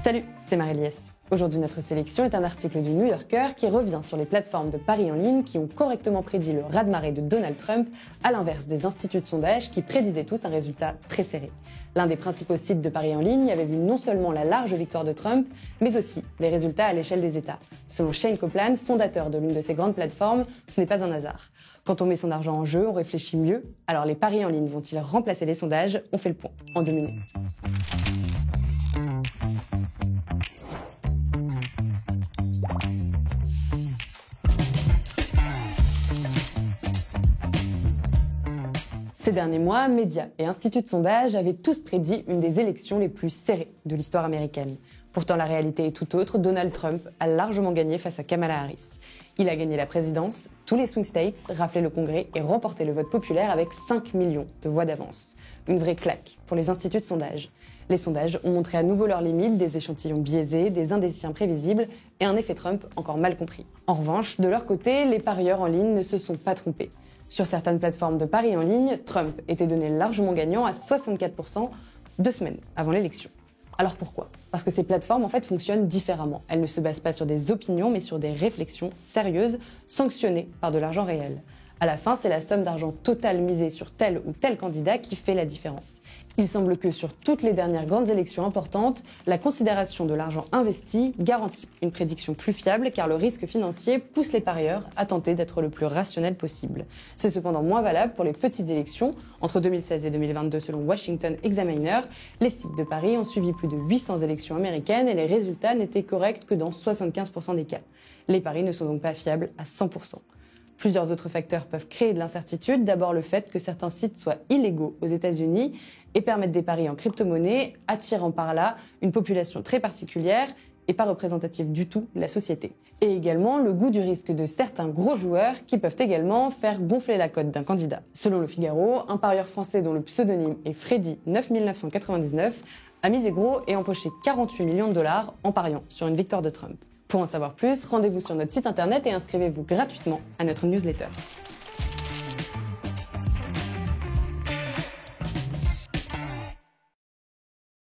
Salut, c'est Marie-Liesse. Aujourd'hui, notre sélection est un article du New Yorker qui revient sur les plateformes de paris en ligne qui ont correctement prédit le raz-de-marée de Donald Trump, à l'inverse des instituts de sondage qui prédisaient tous un résultat très serré. L'un des principaux sites de paris en ligne avait vu non seulement la large victoire de Trump, mais aussi les résultats à l'échelle des États. Selon Shane Copland, fondateur de l'une de ces grandes plateformes, ce n'est pas un hasard. Quand on met son argent en jeu, on réfléchit mieux. Alors les paris en ligne vont-ils remplacer les sondages? On fait le point en 2 minutes. Ces derniers mois, médias et instituts de sondage avaient tous prédit une des élections les plus serrées de l'histoire américaine. Pourtant, la réalité est tout autre. Donald Trump a largement gagné face à Kamala Harris. Il a gagné la présidence, tous les swing states, raflé le Congrès et remporté le vote populaire avec 5 millions de voix d'avance. Une vraie claque pour les instituts de sondage. Les sondages ont montré à nouveau leurs limites, des échantillons biaisés, des indécis imprévisibles et un effet Trump encore mal compris. En revanche, de leur côté, les parieurs en ligne ne se sont pas trompés. Sur certaines plateformes de paris en ligne, Trump était donné largement gagnant à 64% 2 semaines avant l'élection. Alors pourquoi? Parce que ces plateformes en fait fonctionnent différemment. Elles ne se basent pas sur des opinions mais sur des réflexions sérieuses, sanctionnées par de l'argent réel. À la fin, c'est la somme d'argent totale misée sur tel ou tel candidat qui fait la différence. Il semble que sur toutes les dernières grandes élections importantes, la considération de l'argent investi garantit une prédiction plus fiable car le risque financier pousse les parieurs à tenter d'être le plus rationnel possible. C'est cependant moins valable pour les petites élections. Entre 2016 et 2022, selon Washington Examiner, les sites de paris ont suivi plus de 800 élections américaines et les résultats n'étaient corrects que dans 75% des cas. Les paris ne sont donc pas fiables à 100%. Plusieurs autres facteurs peuvent créer de l'incertitude. D'abord, le fait que certains sites soient illégaux aux États-Unis et permettent des paris en crypto-monnaie, attirant par là une population très particulière et pas représentative du tout de la société. Et également le goût du risque de certains gros joueurs qui peuvent également faire gonfler la cote d'un candidat. Selon Le Figaro, un parieur français dont le pseudonyme est Freddy 9999 a misé gros et empoché 48 millions de dollars en pariant sur une victoire de Trump. Pour en savoir plus, rendez-vous sur notre site internet et inscrivez-vous gratuitement à notre newsletter.